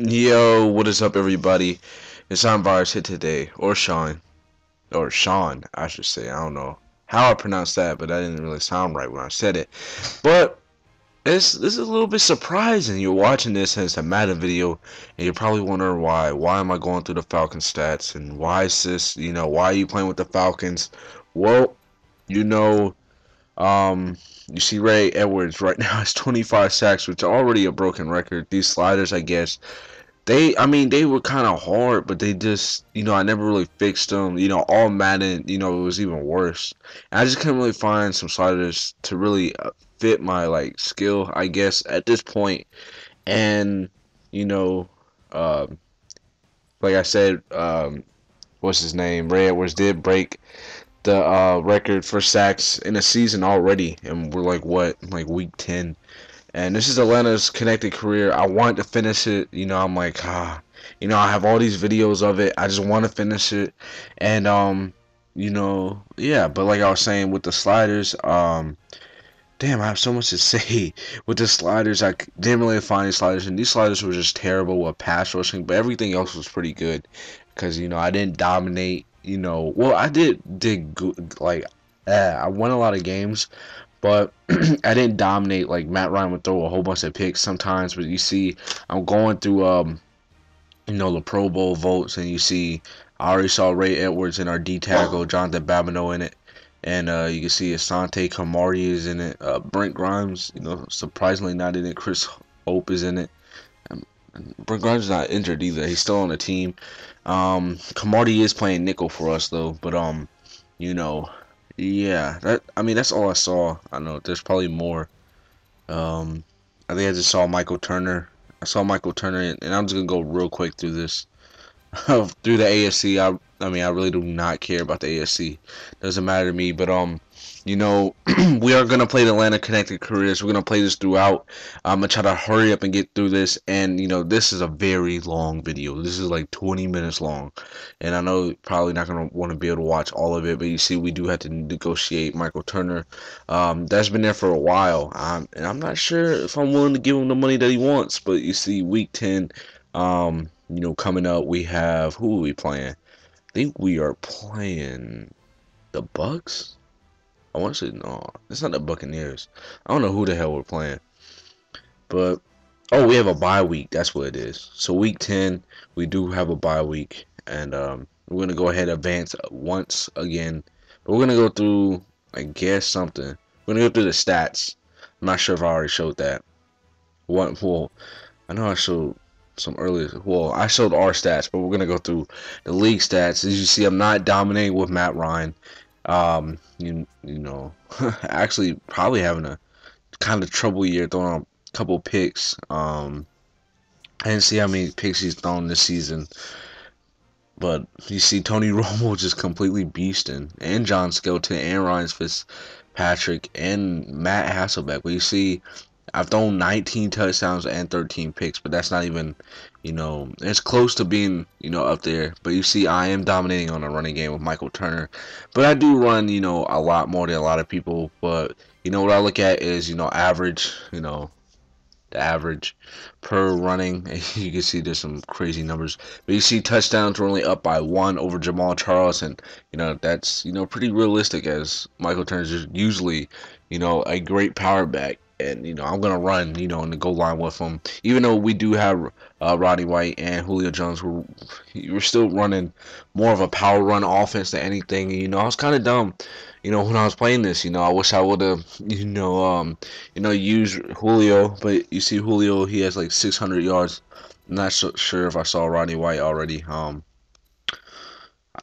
Yo, what is up, everybody? It's Virus here today, or Sean, I should say. I don't know how I pronounced that, but that didn't really sound right when I said it. But this is a little bit surprising. You're watching this and it's a Madden video, and you're probably wondering why. Why am I going through the Falcons stats, and why is this? Why are you playing with the Falcons? Well, you know, um, you see Ray Edwards right now has 25 sacks, which are already a broken record. These sliders, I guess. I mean, they were kind of hard, but they just, I never really fixed them. All Madden, it was even worse. And I just couldn't really find some sliders to really fit my, like, skill, I guess, at this point. And, you know, uh, like I said, what's his name? Ray Edwards did break the record for sacks in a season already. And we're like, what, like week 10. And this is Atlanta's connected career. I want to finish it. I'm like, I have all these videos of it. I just want to finish it. And, yeah. But like I was saying with the sliders, damn, I have so much to say. With the sliders, I didn't really find any sliders. And these sliders were just terrible with pass rushing. But everything else was pretty good. Because, I didn't dominate, well, I did good. Like, I won a lot of games. But I didn't dominate. Like Matt Ryan would throw a whole bunch of picks sometimes, but you see, I'm going through the Pro Bowl votes, and you see, I already saw Ray Edwards in our D tackle, Jonathan Babineau in it, and you can see Asante Kamari is in it, Brent Grimes, surprisingly not in it. Chris Hope is in it. Um, Brent Grimes is not injured either. He's still on the team. Kamari is playing nickel for us though, but you know. Yeah, that's all I saw. I know there's probably more. Um, I think I just saw Michael Turner. I saw Michael Turner, and I'm just gonna go real quick through this. Through the AFC. I mean, I really do not care about the AFC. Doesn't matter to me. But we are gonna play the Atlanta Connected Careers. We're gonna play this throughout. I'm gonna try to hurry up and get through this. And this is a very long video. This is like 20 minutes long, and I know you're probably not gonna want to be able to watch all of it. But you see, we do have to negotiate Michael Turner. That's been there for a while. And I'm not sure if I'm willing to give him the money that he wants. But you see, week 10. Coming up, we have, who are we playing? I think we are playing the Bucks. I want to say no, it's not the Buccaneers. I don't know who the hell we're playing, but we have a bye week. That's what it is. So week 10, we do have a bye week, and we're gonna go ahead and advance once again. But we're gonna go through, I guess, something. We're gonna go through the stats. I'm not sure if I already showed that. Well, I know I showed some earlier. Well, I showed our stats, but we're gonna go through the league stats. As you see, I'm not dominating with Matt Ryan. Actually probably having a kind of trouble year, throwing a couple picks. I didn't see how many picks he's thrown this season, but you see Tony Romo just completely beasting, and John Skelton, and Ryan Fitzpatrick, and Matt Hasselbeck. But you see, I've thrown 19 touchdowns and 13 picks, but that's not even, it's close to being, up there. But you see, I am dominating on a running game with Michael Turner. But I do run, a lot more than a lot of people. But, what I look at is, average, the average per running. You can see there's some crazy numbers. But you see touchdowns were only up by 1 over Jamal Charles. And, that's, pretty realistic, as Michael Turner's is usually, a great power back. And, I'm going to run, in the goal line with him. Even though we do have Rodney White and Julio Jones, we're still running more of a power run offense than anything. I was kind of dumb, when I was playing this. I wish I would have, used Julio. But you see Julio, he has like 600 yards. I'm not sure if I saw Rodney White already.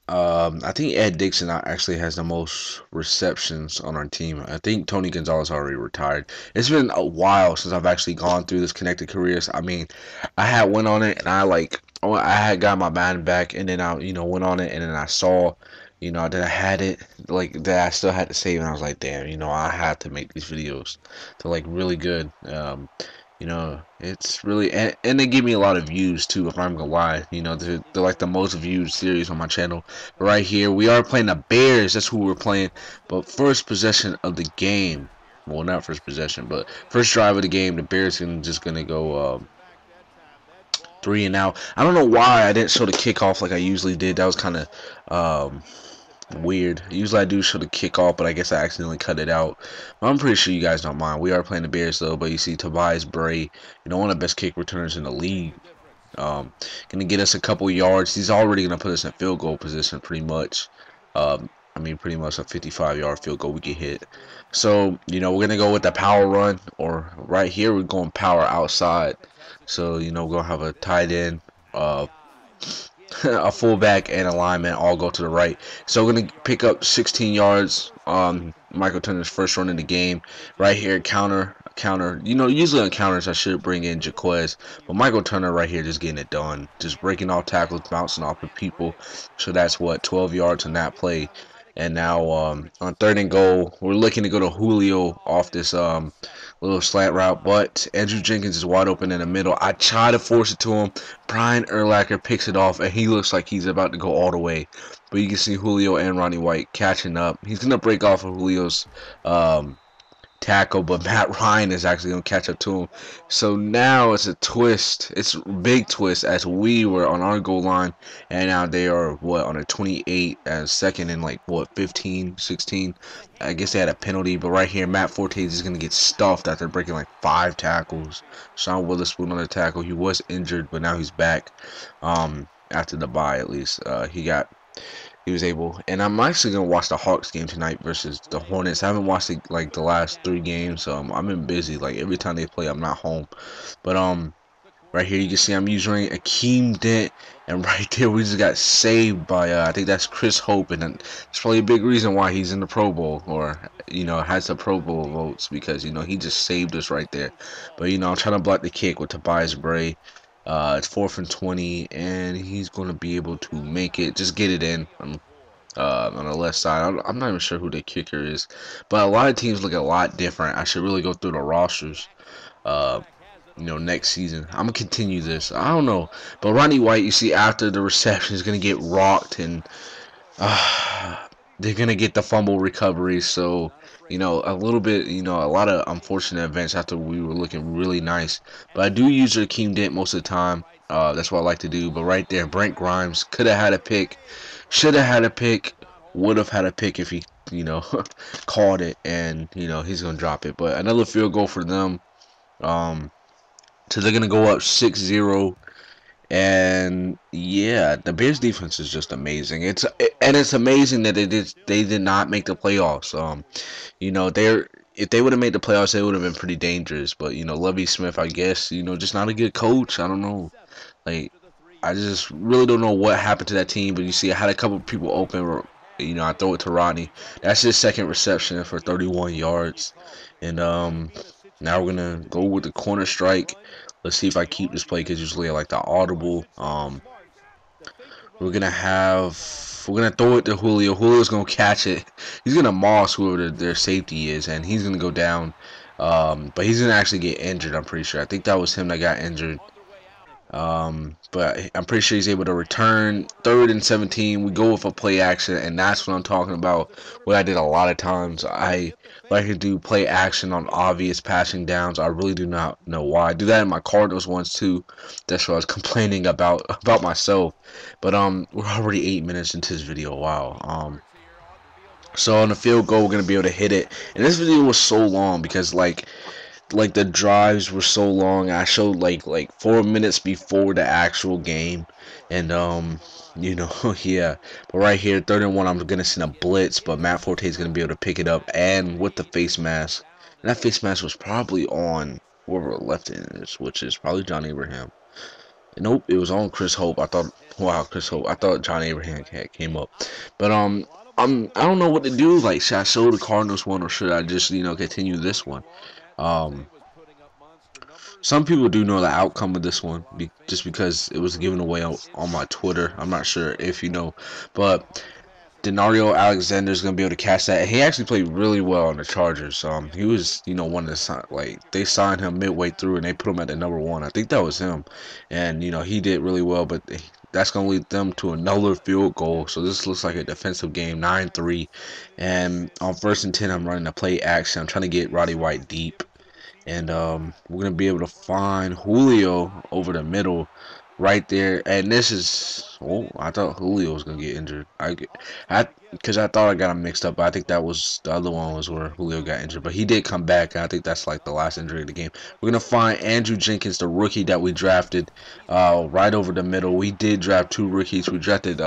I think Ed Dixon actually has the most receptions on our team. I think Tony Gonzalez already retired. It's been a while since I've actually gone through this connected careers. I mean, I had went on it, and I had got my Madden back, and then I went on it, and then I saw that I had it, like, that I still had to save, and I was like, damn, I have to make these videos. They're like really good. It's really, and they give me a lot of views too, if I'm gonna lie. They're like the most viewed series on my channel. But right here, we are playing the Bears. That's who we're playing. But first possession of the game, well, not first possession, but first drive of the game, the Bears just gonna go 3 and out. I don't know why I didn't show the kickoff like I usually did. That was kind of weird. Usually I do show the kickoff, but I guess I accidentally cut it out. But I'm pretty sure you guys don't mind. We are playing the Bears though, but you see Tobias Bray, one of the best kick returners in the league. Gonna get us a couple yards. He's already gonna put us in field goal position pretty much. I mean, pretty much a 55-yard field goal we can hit. So, we're gonna go with the power run, or right here we're going power outside. So, we're gonna have a tight end, a fullback, and a lineman all go to the right. So we're gonna pick up 16 yards. Michael Turner's first run in the game. Right here, counter. Usually on counters I should bring in Jaquez, but Michael Turner right here just getting it done, just breaking off tackles, bouncing off of people. So that's what 12 yards on that play. And now on 3rd and goal, we're looking to go to Julio off this little slant route, but Andrew Jenkins is wide open in the middle. I try to force it to him. Brian Urlacher picks it off, and he looks like he's about to go all the way. But you can see Julio and Ronnie White catching up. He's going to break off of Julio's tackle, but Matt Ryan is actually going to catch up to him. So now it's a twist. It's a big twist as we were on our goal line, and now they are, on a 28 and second and 15, 16. I guess they had a penalty, but right here, Matt Forte is going to get stuffed after breaking 5 tackles. Sean Witherspoon on the tackle. He was injured, but now he's back. After the bye, at least. He was able, and I'm actually gonna watch the Hawks game tonight versus the Hornets. I haven't watched the last 3 games, so I've been busy. Every time they play, I'm not home. But right here you can see I'm using Akeem Dent, and right there we just got saved by I think that's Chris Hope, and it's probably a big reason why he's in the Pro Bowl, or has the Pro Bowl votes, because he just saved us right there. But I'm trying to block the kick with Tobias Bray. It's 4th and 20, and he's going to be able to make it. Just get it in on the left side. I'm not even sure who the kicker is, but a lot of teams look a lot different. I should really go through the rosters, next season. I'm going to continue this. I don't know. But Ronnie White, you see, after the reception is going to get rocked, and they're going to get the fumble recovery. So, a little bit, a lot of unfortunate events after we were looking really nice. But I do use Akeem Dent most of the time. That's what I like to do. But right there, Brent Grimes could have had a pick, should have had a pick, would have had a pick if he, called it. And, he's going to drop it. But another field goal for them. So they're going to go up 6-0. And yeah, the Bears defense is just amazing. It's amazing that they did not make the playoffs. If they would have made the playoffs, they would have been pretty dangerous. But Lovie Smith, I guess, just not a good coach. I don't know. I just really don't know what happened to that team. But you see, I had a couple of people open. I throw it to Rodney. That's his 2nd reception for 31 yards. And now we're gonna go with the corner strike. Let's see if I keep this play, because usually I like the audible. We're gonna throw it to Julio. Julio's gonna catch it. He's gonna moss whoever their safety is, and he's gonna go down. But he's gonna actually get injured. I'm pretty sure. I think that was him that got injured. But I'm pretty sure he's able to return. 3rd and 17. We go with a play action, and that's what I'm talking about. What I did a lot of times. I like to do play action on obvious passing downs. I really do not know why. I do that in my Cardinals ones too. That's what I was complaining about myself. But we're already 8 minutes into this video. Wow. So on the field goal, we're gonna be able to hit it. And this video was so long because the drives were so long. I showed like 4 minutes before the actual game, and yeah. But right here, 3rd and 1, I'm gonna send a blitz, but Matt Forte is gonna be able to pick it up, and with the face mask, and that face mask was probably on whoever left it is, which is probably John Abraham. Nope, it was on Chris Hope. I thought, wow, Chris Hope. I thought John Abraham came up, but I don't know what to do. Should I show the Cardinals one, or should I just continue this one? Some people do know the outcome of this one, just because it was given away on my Twitter. I'm not sure if you know, but Denario Alexander is gonna be able to catch that. He actually played really well on the Chargers. He was, one of the they signed him midway through and they put him at the number 1. I think that was him, and he did really well. But that's gonna lead them to another field goal. So this looks like a defensive game, 9-3. And on 1st and 10, I'm running a play action. I'm trying to get Roddy White deep. And we're going to be able to find Julio over the middle. right there. And this is, oh, I thought Julio was gonna get injured. Because I thought I got him mixed up. But I think that was the other one was where Julio got injured. But he did come back, and I think that's like the last injury of the game. We're gonna find Andrew Jenkins, the rookie that we drafted, right over the middle. We did draft two rookies. We drafted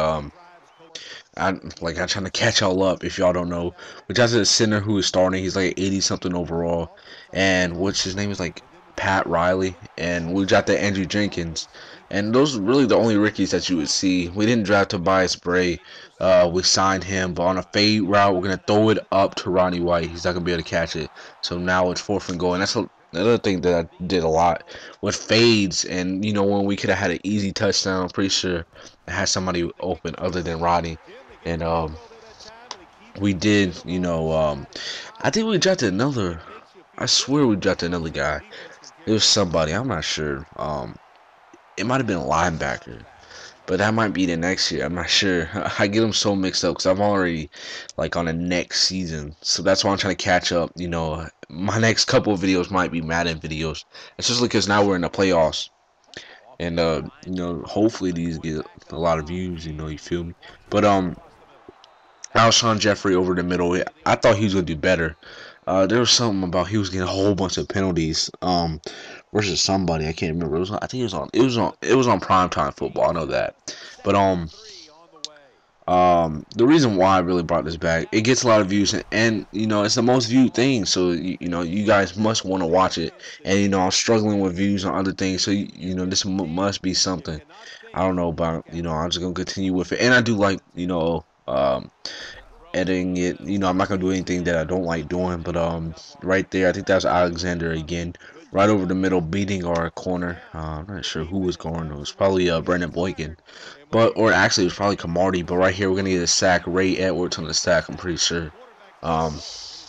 I'm trying to catch y'all up if y'all don't know. We drafted a center who is starting. He's like 80 something overall, and which his name is like Pat Riley, and we drafted Andrew Jenkins, and those are really the only rookies that you would see. We didn't draft Tobias Bray. We signed him, but on a fade route, we're gonna throw it up to Ronnie White. He's not gonna be able to catch it. So now it's 4th and goal, and that's another thing that I did a lot with fades. And when we could have had an easy touchdown, I'm pretty sure I had somebody open other than Ronnie. And we did, I think we drafted another. I swear we drafted another guy. It was somebody. I'm not sure. It might have been a linebacker, but that might be the next year. I'm not sure. I get them so mixed up because I'm already like on the next season, so that's why I'm trying to catch up. My next couple of videos might be Madden videos, especially because now we're in the playoffs, and hopefully these get a lot of views. You feel me? But Alshon Jeffrey over the middle. I thought he was gonna do better. There was something about he was getting a whole bunch of penalties. Versus somebody I can't remember. I think it was on primetime football. I know that, but the reason why I really brought this back, it gets a lot of views, and it's the most viewed thing. So you guys must want to watch it. And I'm struggling with views on other things. So this must be something. I don't know about I'm just gonna continue with it, and I do like editing it. I'm not gonna do anything that I don't like doing. But right there, I think that's Alexander again, right over the middle, beating our corner. I'm not sure who was going. It was probably Brandon Boykin, or actually it was probably Camardi. But right here, we're gonna get a sack. Ray Edwards on the sack. I'm pretty sure. I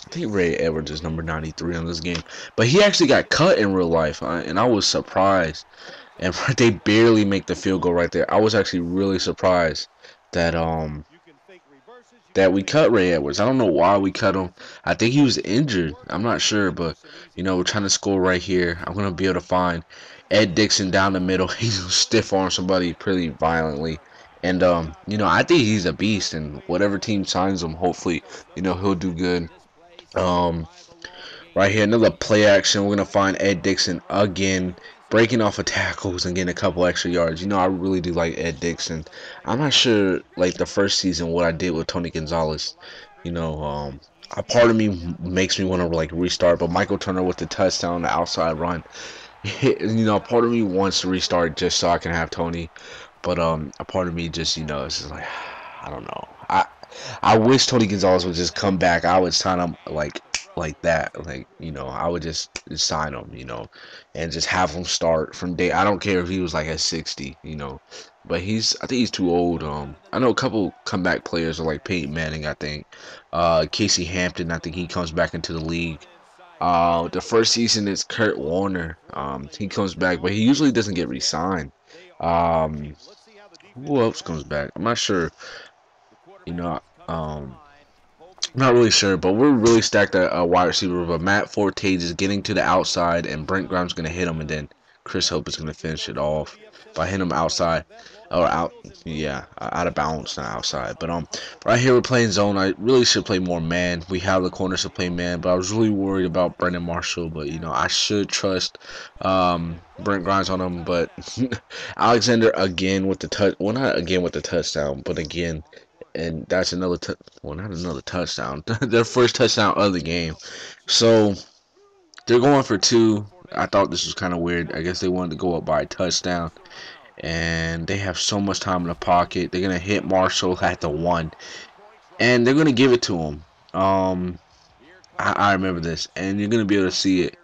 think Ray Edwards is number 93 on this game, but he actually got cut in real life, and I was surprised. And they barely make the field goal right there. I was actually really surprised that we cut Ray Edwards. I don't know why we cut him. I think he was injured. I'm not sure, but we're trying to score right here. I'm gonna be able to find Ed Dixon down the middle. He's gonna stiff arm somebody pretty violently, and I think he's a beast. And whatever team signs him, hopefully, he'll do good. Um, Right here, another play action. We're going to find Ed Dixon again, breaking off of tackles and getting a couple extra yards. I really do like Ed Dixon. I'm not sure, like, the first season, what I did with Tony Gonzalez. A part of me makes me want to, like, restart, but Michael Turner with the touchdown, the outside run. A part of me wants to restart just so I can have Tony. But a part of me just, it's just like, I don't know. I wish Tony Gonzalez would just come back. I would sign him like that. Like, I would just sign him, and just have him start from day. I don't care if he was like at 60, but I think he's too old. I know a couple comeback players are like Peyton Manning, I think. Casey Hampton, I think he comes back into the league. The first season is Kurt Warner. He comes back, but he usually doesn't get re-signed. Um, who else comes back? I'm not sure. You know, um, I'm not really sure, but we're really stacked at wide receiver. But Matt Forte is getting to the outside, and Brent Grimes going to hit him, and then Chris Hope is going to finish it off by hitting him outside or out. Yeah, out of bounds, not outside. But right here we're playing zone. I really should play more man. We have the corners to play man, but I was really worried about Brandon Marshall. But I should trust Brent Grimes on him. But Alexander again with the touch. Well, not again with the touchdown, but again. And that's another, well, not another touchdown. Their first touchdown of the game. So they're going for two. I thought this was kind of weird. I guess they wanted to go up by a touchdown. And they have so much time in the pocket. They're going to hit Marshall at the 1. And they're going to give it to him. I remember this. And you're going to be able to see it.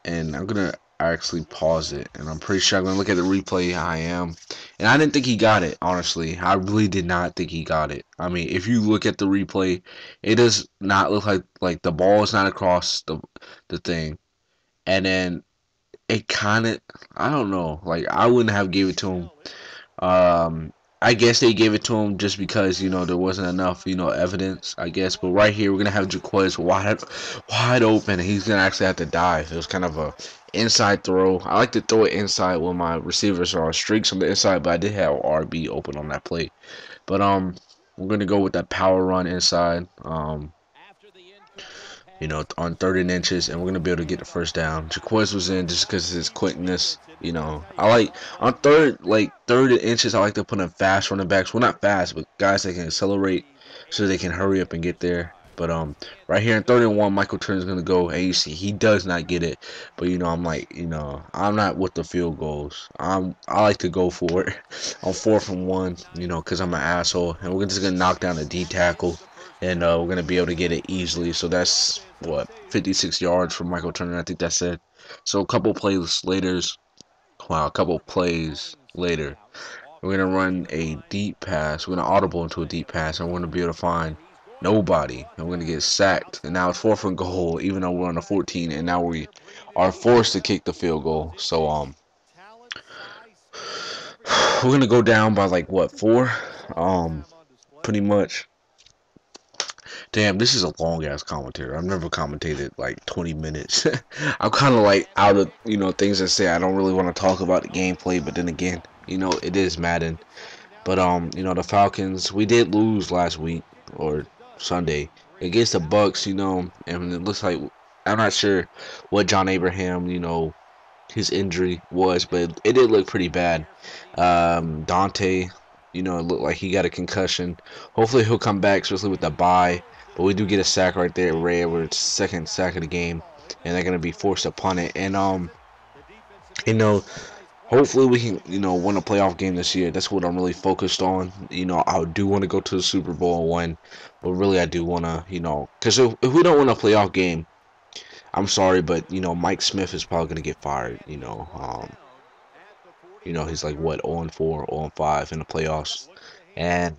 And I'm going to actually pause it. And I'm pretty sure I'm going to look at the replay. I am. And I didn't think he got it, honestly. I really did not think he got it. I mean, if you look at the replay, it does not look like the ball is not across the thing. And then it kind of, I don't know. Like, I wouldn't have gave it to him. I guess they gave it to him just because, there wasn't enough, evidence, I guess. But right here, we're going to have Jaquez wide open, and he's going to actually have to dive. It was kind of a inside throw. I like to throw it inside when my receivers are on streaks on the inside, but I did have RB open on that play. But we're going to go with that power run inside. On 30 inches, and we're going to be able to get the first down. Jaquez was in just because of his quickness. I like on third inches, I like to put in fast running backs. Well, not fast, but guys that can accelerate so they can hurry up and get there. But right here in 3rd and 1, Michael Turner's gonna go, and you see he does not get it. But I'm like, I'm not with the field goals. I like to go for it on 4th and 1, because I'm an asshole, and we're just gonna knock down a D tackle, and we're gonna be able to get it easily. So that's what 56 yards from Michael Turner. I think that's it. So a couple plays later, we're gonna run a deep pass. We're gonna audible into a deep pass, and we're gonna be able to find nobody, and we're gonna get sacked. And now it's 4th and goal, even though we're on a 14, and now we are forced to kick the field goal. So we're gonna go down by like what 4, pretty much. Damn, this is a long ass commentary. I've never commentated like 20 minutes. I'm kind of like out of things to say. I don't really want to talk about the gameplay, but then again, it is Madden. But the Falcons, we did lose last week or Sunday against the Bucks, and it looks like I'm not sure what John Abraham, his injury was, but it did look pretty bad. Dante, it looked like he got a concussion. Hopefully he'll come back, especially with the bye. But we do get a sack right there, Ray, where it's 2nd sack of the game, and they're gonna be forced to punt it. And hopefully we can, win a playoff game this year. That's what I'm really focused on. I do want to go to the Super Bowl and win, but really I do want to, because if we don't win a playoff game, I'm sorry, but Mike Smith is probably gonna get fired. He's like what 0-4, 0-5 in the playoffs, and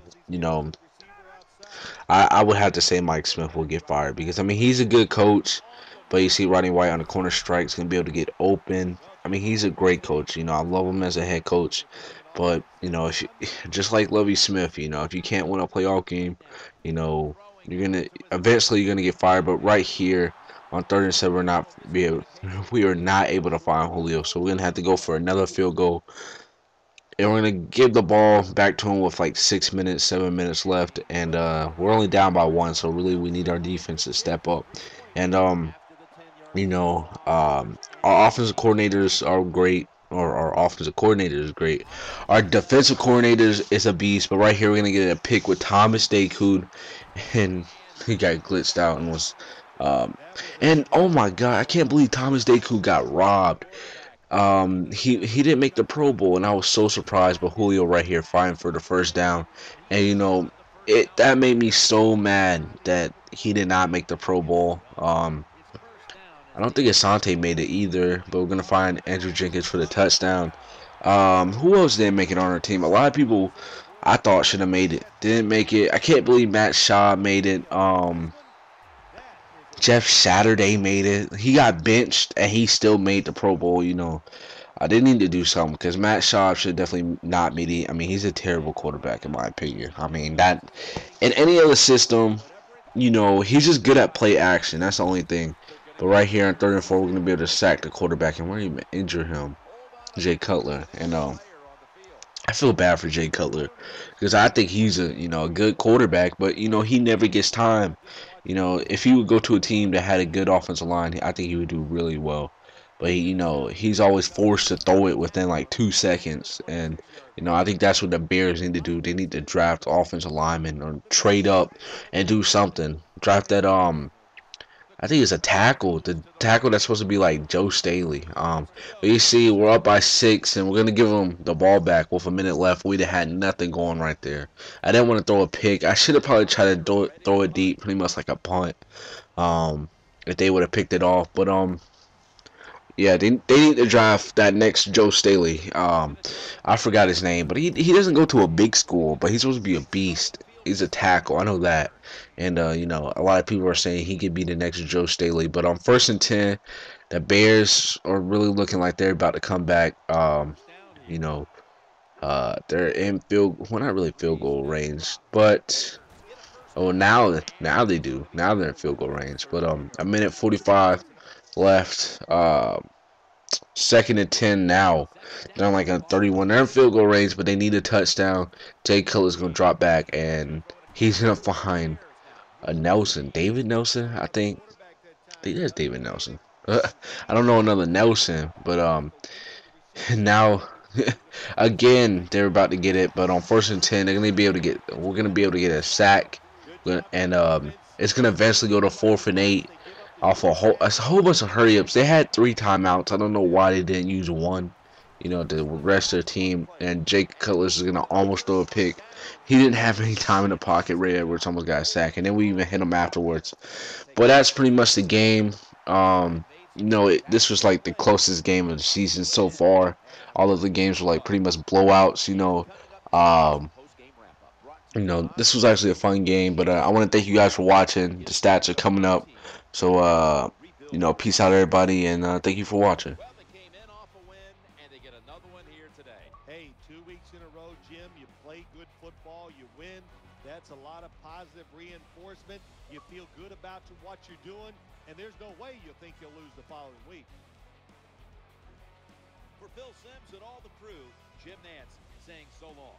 I would have to say Mike Smith will get fired because he's a good coach, but you see Rodney White on the corner strikes gonna be able to get open. He's a great coach. I love him as a head coach, but if you, just like Lovie Smith, if you can't win a playoff game, you're gonna get fired. But right here on 3rd and 7, we are not able to find Julio, so we're gonna have to go for another field goal. And we're going to give the ball back to him with like 6 minutes, 7 minutes left. And we're only down by 1. So really we need our defense to step up. And, our offensive coordinators are great. Or our offensive coordinator is great. Our defensive coordinators is a beast. But right here we're going to get a pick with Thomas Dakoud. And he got blitzed out and was... and oh my God, I can't believe Thomas Dakoud got robbed. He didn't make the Pro Bowl, and I was so surprised. But Julio right here fighting for the first down, and that made me so mad that he did not make the Pro Bowl. I don't think Asante made it either, but we're gonna find Andrew Jenkins for the touchdown. Who else didn't make it on our team? A lot of people I thought should have made it didn't make it. I can't believe Matt Shaw made it. Jeff Saturday made it. He got benched and he still made the Pro Bowl. I didn't need to do something because Matt Shaw should definitely not made it. He's a terrible quarterback in my opinion. That in any other system, he's just good at play action. That's the only thing. But right here on 3rd and 4, we're gonna be able to sack the quarterback and we're gonna even injure him, Jay Cutler. And I feel bad for Jay Cutler because I think he's a good quarterback, but he never gets time. If he would go to a team that had a good offensive line, I think he would do really well. But he's always forced to throw it within like 2 seconds, and I think that's what the Bears need to do. They need to draft offensive linemen or trade up and do something. Draft that I think it's a tackle. The tackle that's supposed to be like Joe Staley. But you see, we're up by 6, and we're gonna give them the ball back with a minute left. We'd have had nothing going right there. I didn't want to throw a pick. I should have probably tried to throw it deep, pretty much like a punt. If they would have picked it off, but yeah, they need to draft that next Joe Staley. I forgot his name, but he doesn't go to a big school, but he's supposed to be a beast. He's a tackle, I know that. And a lot of people are saying he could be the next Joe Staley. But on 1st and 10, the Bears are really looking like they're about to come back. You know, They're in well, not really field goal range, but oh, now they do. Now they're in field goal range. But a minute 45 left. Second and 10 now. They're on like a 31. They're in field goal range, but they need a touchdown. Jay Cutler's gonna drop back, and he's gonna find a Nelson, David Nelson, I think. I think that's David Nelson. I don't know another Nelson, but now again they're about to get it, but on 1st and 10 they're gonna be able to get. We're gonna be able to get a sack, and it's gonna eventually go to 4th and 8 off a whole bunch of hurry ups. They had 3 timeouts. I don't know why they didn't use one. To rest their team, and Jake Cutlass is gonna almost throw a pick. He didn't have any time in the pocket. Ray Edwards almost got a sack, and then we even hit him afterwards. But that's pretty much the game. This was like the closest game of the season so far. All of the games were like pretty much blowouts. Um, this was actually a fun game. But I want to thank you guys for watching. The stats are coming up, so peace out, everybody, and thank you for watching. Well, they came in off a win, and they get another one here today. Hey, 2 weeks in a row, Jim, you play good football, you win. That's a lot of positive reinforcement. You feel good about what you're doing, and there's no way you think you'll lose the following week. For Phil Simms and all the crew, Jim Nance saying so long.